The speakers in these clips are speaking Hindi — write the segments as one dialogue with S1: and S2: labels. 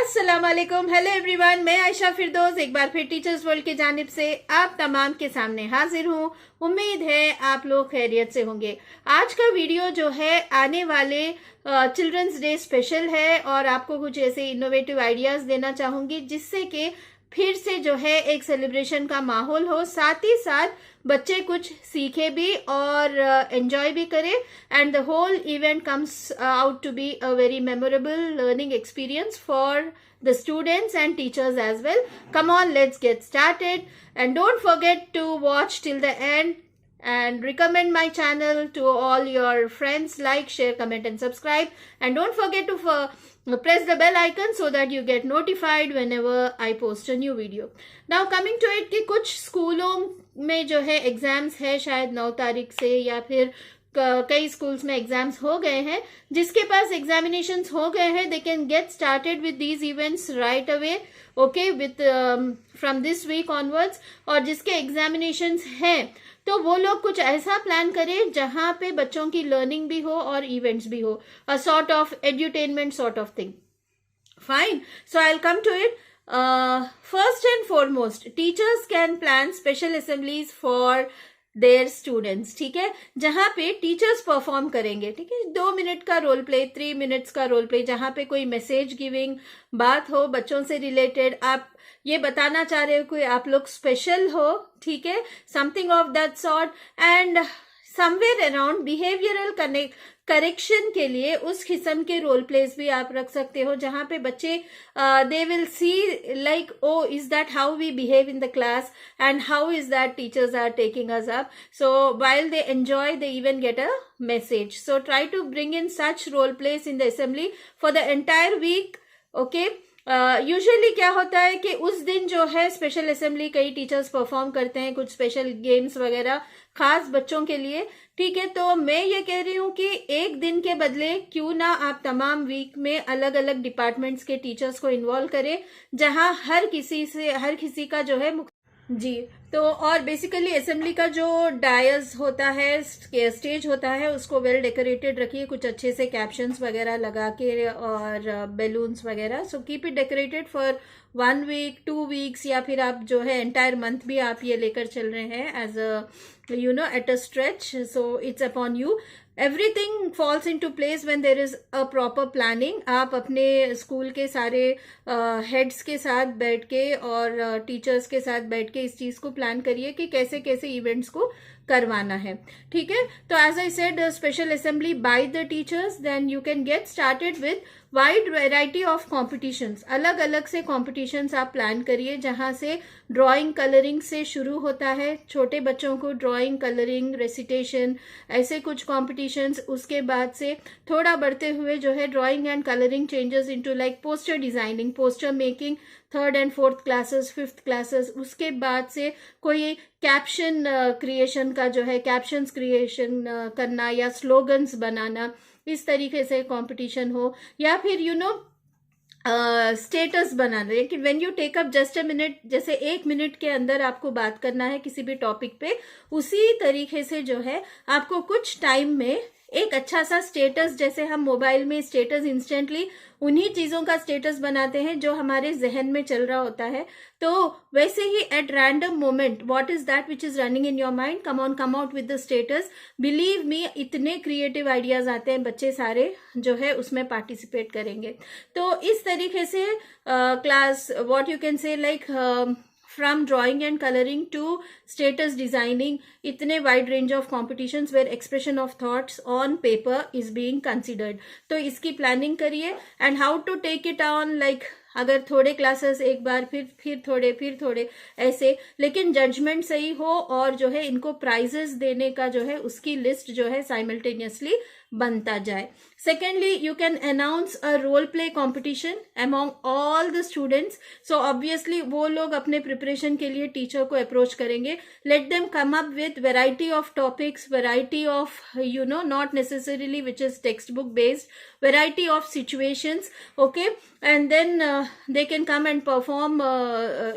S1: अस्सलाम वालेकुम, हेलो एवरीवन। मैं आयशा फिरदौस एक बार फिर टीचर्स वर्ल्ड की जानिब से आप तमाम के सामने हाजिर हूँ। उम्मीद है आप लोग खैरियत से होंगे। आज का वीडियो जो है आने वाले चिल्ड्रंस डे स्पेशल है और आपको कुछ ऐसे इनोवेटिव आइडियाज देना चाहूंगी जिससे कि फिर से जो है एक सेलिब्रेशन का माहौल हो, साथ ही साथ बच्चे कुछ सीखे भी और एंजॉय भी करें and the whole event comes out to be a very memorable learning experience for the students and teachers as well. Come on, let's get started and don't forget to watch till the end and recommend my channel to all your friends. Like, share, comment and subscribe, and don't forget to press the bell icon so that you get notified whenever I post a new video. Now coming to it कि कुछ स्कूलों में जो है एग्जाम्स है शायद 9 तारीख से, या फिर कई स्कूल्स में एग्जाम्स हो गए हैं। जिसके पास एग्जामिनेशंस हो गए हैं they can get started with these events right away, okay, with from this week onwards. और जिसके एग्जामिनेशंस हैं तो वो लोग कुछ ऐसा प्लान करें जहां पे बच्चों की लर्निंग भी हो और इवेंट्स भी हो, a sort of edutainment sort of thing. Fine, so I will come to it. First and foremost, teachers can plan special assemblies for their students, ठीक है, जहां पे टीचर्स परफॉर्म करेंगे, ठीक है, 2 मिनट का रोल प्ले, 3 मिनट्स का रोल प्ले, जहां पे कोई मैसेज गिविंग बात हो बच्चों से रिलेटेड, आप ये बताना चाह रहे हो कि आप लोग स्पेशल हो, ठीक है, something of that sort. And somewhere around behavioural correction के लिए उस किस्म के रोल प्लेस भी आप रख सकते हो जहां पे बच्चे they will see like, oh is that how we behave in the class and how is that teachers are taking us up, so while they enjoy they even get a message. So try to bring in such role plays in the assembly for the entire week, okay. Usually क्या होता है कि उस दिन जो है स्पेशल असेंबली कई टीचर्स परफॉर्म करते हैं कुछ स्पेशल गेम्स वगैरह खास बच्चों के लिए, ठीक है। तो मैं ये कह रही हूँ कि एक दिन के बदले क्यों ना आप तमाम वीक में अलग अलग डिपार्टमेंट्स के टीचर्स को इन्वॉल्व करें जहां हर किसी का जो है जी। तो और बेसिकली असेंबली का जो डायस होता है, स्टेज होता है, उसको वेल डेकोरेटेड रखिए, कुछ अच्छे से कैप्शंस वगैरह लगा के और बैलून्स वगैरह। So keep it decorated for 1 week 2 weeks, या फिर आप जो है एंटायर मंथ भी आप ये लेकर चल रहे हैं as a you know at a stretch, so it's upon you. Everything falls into place when there is a proper planning. आप अपने स्कूल के सारे हेड्स के साथ बैठ के और टीचर्स के साथ बैठ के इस चीज को प्लान करिए कि कैसे कैसे इवेंट्स को करवाना है, ठीक है। तो as I said special assembly by the teachers, then you can get started with wide variety of competitions. अलग अलग से कॉम्पिटिशन्स आप प्लान करिए जहां से ड्राइंग कलरिंग से शुरू होता है, छोटे बच्चों को ड्राइंग कलरिंग रेसिटेशन ऐसे कुछ कॉम्पिटिशन्स, उसके बाद से थोड़ा बढ़ते हुए जो है drawing and colouring changes into like poster designing, poster making, 3rd and 4th classes, 5th classes. उसके बाद से कोई कैप्शन क्रिएशन का जो है कैप्शंस क्रिएशन करना या स्लोगन्स बनाना, इस तरीके से कंपटीशन हो, या फिर यू नो स्टेटस बनाना है कि when you take up just a minute, जैसे 1 मिनट के अंदर आपको बात करना है किसी भी टॉपिक पे, उसी तरीके से जो है आपको कुछ टाइम में एक अच्छा सा स्टेटस, जैसे हम मोबाइल में स्टेटस इंस्टेंटली उन्हीं चीजों का स्टेटस बनाते हैं जो हमारे जहन में चल रहा होता है, तो वैसे ही at random moment what is that which is running in your mind, come on, come out with the status. Believe me, इतने क्रिएटिव आइडियाज आते हैं, बच्चे सारे जो है उसमें पार्टिसिपेट करेंगे। तो इस तरीके से क्लास व्हाट यू कैन से like from drawing and coloring to status designing, इतने wide range of competitions where expression of thoughts on paper is being considered. तो इसकी planning करिए and how to take it on, like अगर थोड़े क्लासेस एक बार फिर थोड़े ऐसे, लेकिन जजमेंट सही हो और जो है इनको प्राइजेस देने का जो है उसकी लिस्ट जो है साइमल्टेनियसली बनता जाए। Secondly, you can announce a role play competition among all the students. So obviously वो लोग अपने प्रिपरेशन के लिए टीचर को अप्रोच करेंगे। Let them come up with variety of topics, variety of you know not necessarily which is text book based, variety of situations, okay, and then they can come and perform,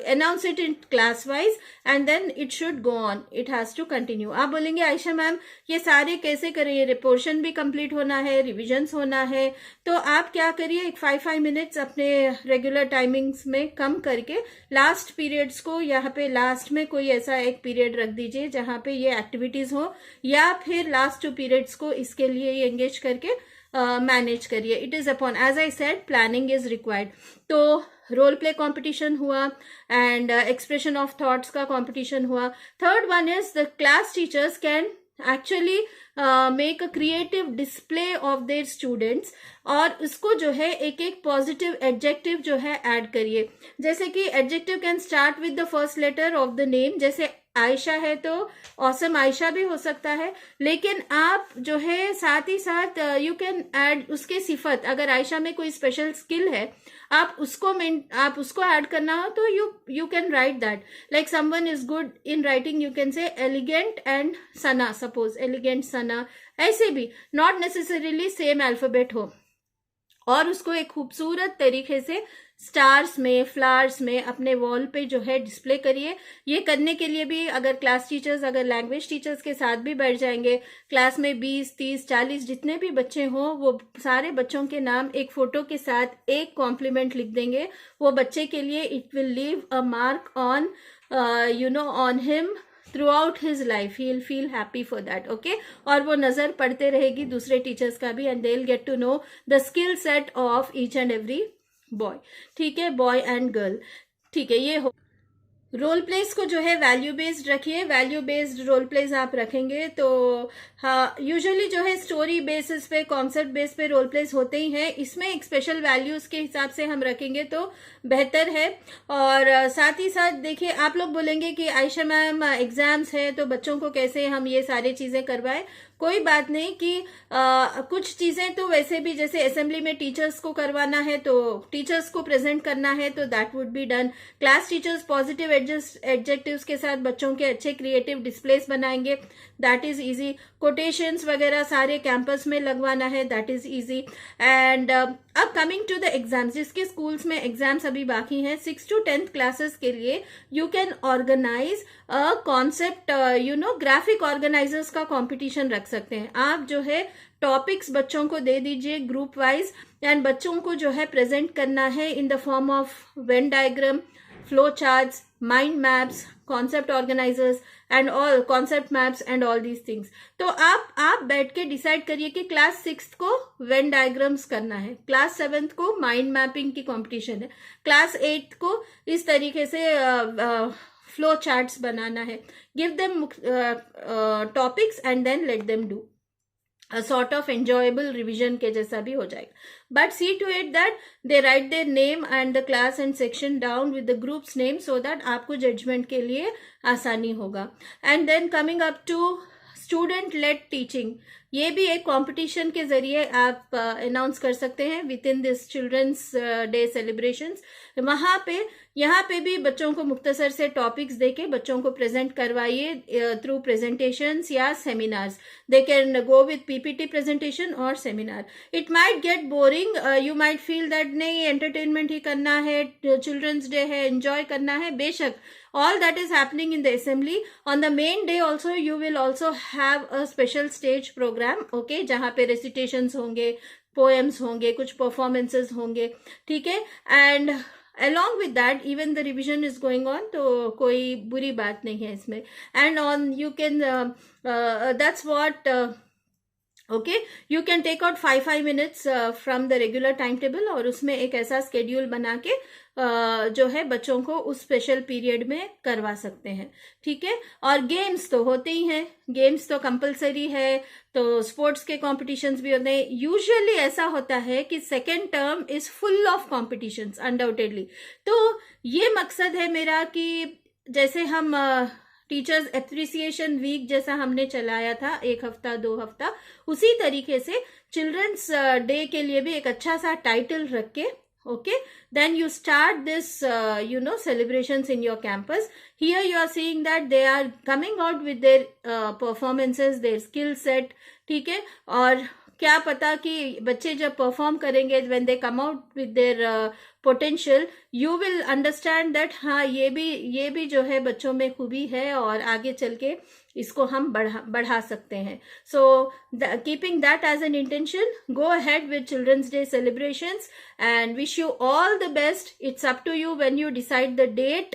S1: announce it in class wise, and then it should go on, it has to continue. आप बोलेंगे आयशा मैम ये सारे कैसे करें, ये पोर्शन भी कंप्लीट होना है, रिविजन्स होना है, तो आप क्या करिए, एक 5 मिनट्स अपने रेगुलर टाइमिंग्स में कम करके लास्ट पीरियड्स को यहाँ पे लास्ट में कोई ऐसा एक पीरियड रख दीजिए जहाँ पे ये एक्टिविटीज हो, या फिर लास्ट 2 पीरियड्स को इसके लिए ये एंगेज करके मैनेज करिए. It is upon, as I said, planning is required. तो रोल प्ले कॉम्पिटिशन हुआ एंड एक्सप्रेशन ऑफ थॉट्स का कॉम्पिटिशन हुआ. Third one is the class teachers can actually make a creative display of their students, और उसको जो है एक एक पॉजिटिव एडजेक्टिव जो है ऐड करिए. जैसे कि adjective can start with the first letter of the name. जैसे आयशा है तो ऑसम आयशा भी हो सकता है, लेकिन आप जो है साथ ही साथ यू कैन ऐड उसके सिफत. अगर आयशा में कोई स्पेशल स्किल है, आप उसको ऐड करना हो तो you can write that. Like someone is good in writing, you can say elegant and Sana, suppose elegant Sana. ऐसे भी नॉट नेसेसरीली सेम अल्फाबेट हो, और उसको एक खूबसूरत तरीके से स्टार्स में, फ्लावर्स में अपने वॉल पे जो है डिस्प्ले करिए. ये करने के लिए भी अगर क्लास टीचर्स, अगर लैंग्वेज टीचर्स के साथ भी बैठ जाएंगे, क्लास में 20, 30, 40 जितने भी बच्चे हों, वो सारे बच्चों के नाम एक फोटो के साथ एक कॉम्प्लीमेंट लिख देंगे. वो बच्चे के लिए it will leave a mark on on him throughout his life. He'll feel happy for that. Okay, और वो नजर पड़ते रहेगी दूसरे टीचर्स का भी, and they'll get to know the skill set of each and every boy. ठीक है, बॉय एंड गर्ल. ठीक है, ये हो. रोल प्लेस को जो है वैल्यू बेस्ड रखिए. वैल्यू बेस्ड रोल प्लेस आप रखेंगे तो हाँ, यूजुअली जो है स्टोरी बेसिस पे, कॉन्सेप्ट बेस पे रोल प्लेस होते ही हैं. इसमें एक स्पेशल वैल्यूज के हिसाब से हम रखेंगे तो बेहतर है. और साथ ही साथ देखिए, आप लोग बोलेंगे कि आयशा मैम एग्जाम्स है तो बच्चों को कैसे हम ये सारी चीजें करवाएं. कोई बात नहीं कि कुछ चीजें तो वैसे भी, जैसे असेंबली में टीचर्स को करवाना है तो टीचर्स को प्रेजेंट करना है तो that would be done. Class teachers positive adjectives के साथ बच्चों के अच्छे क्रिएटिव डिस्प्लेस बनाएंगे, दैट इज इजी. कोटेशंस वगैरह सारे कैंपस में लगवाना है, दैट इज इजी. एंड अब कमिंग टू द एग्जाम्स, जिसके स्कूल्स में एग्जाम्स अभी बाकी हैं, 6 to 10th क्लासेस के लिए you can organise a concept, graphic organisers का कॉम्पिटिशन रख सकते हैं. आप जो है टॉपिक्स बच्चों को दे दीजिए ग्रुप वाइज, एंड बच्चों को जो है प्रेजेंट करना है in the form of Venn diagram, flow charts, mind maps, concept organisers and all concept maps and all these things. तो आप बैठ के डिसाइड करिए कि क्लास 6th को वेन डायग्राम्स करना है, क्लास 7th को माइंड मैपिंग की कंपटीशन है, क्लास 8th को इस तरीके से फ्लो चार्ट्स बनाना है. Give them topics and then let them do. A sort of enjoyable revision के जैसा भी हो जाएगा. But see to it that they write their name and the class and section down with the group's name so that आपको judgment के लिए आसानी होगा. And then coming up to student led teaching, ये भी एक कंपटीशन के जरिए आप अनाउंस कर सकते हैं within this children's day celebrations. वहां पे यहाँ पे भी बच्चों को मुख्तसर से टॉपिक्स देके बच्चों को प्रेजेंट करवाइए थ्रू प्रेजेंटेशंस या seminars. They can go with PPT presentation और seminar. It might get boring, you might feel that नहीं एंटरटेनमेंट ही करना है, चिल्ड्रंस डे है, एंजॉय करना है. बेशक all that is happening in the assembly. On the main day also you will also have a special stage program, okay, जहाँ पे recitations होंगे, poems होंगे, कुछ performances होंगे, ठीक है. And along with that even the revision is going on, तो कोई बुरी बात नहीं है इसमें. And on you can that's what okay, you can take out 5 minutes from the regular timetable और उसमें एक ऐसा schedule बना के जो है बच्चों को उस स्पेशल पीरियड में करवा सकते हैं, ठीक है. और गेम्स तो होते ही हैं, गेम्स तो कंपलसरी है, तो स्पोर्ट्स के कॉम्पिटिशन्स भी होते हैं. यूजुअली ऐसा होता है कि second term is full of competitions undoubtedly. तो ये मकसद है मेरा कि जैसे हम टीचर्स एप्रिसिएशन वीक जैसा हमने चलाया था 1 हफ्ता 2 हफ्ता, उसी तरीके से चिल्ड्रंस डे के लिए भी एक अच्छा सा टाइटल रख के, okay, then you start this celebrations in your campus. Here you are seeing that they are coming out with their performances, their skill set, ठीक है. और क्या पता कि बच्चे जब परफॉर्म करेंगे, when they come out with their potential, you will understand that हाँ ये भी जो है बच्चों में खूबी है और आगे चल के इसको हम बढ़ा सकते हैं. So keeping that as an intention, go ahead with children's day celebrations and wish you all the best. It's up to you when you decide the date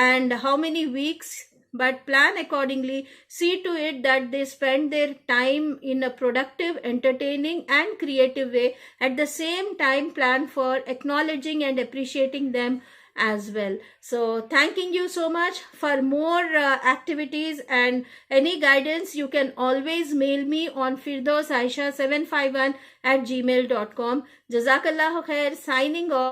S1: and how many weeks, but plan accordingly. See to it that they spend their time in a productive, entertaining and creative way. At the same time, plan for acknowledging and appreciating them as well. So thanking you so much. For more activities and any guidance, you can always mail me on firdausaisha751@gmail.com. Jazakallahu khair. Signing off.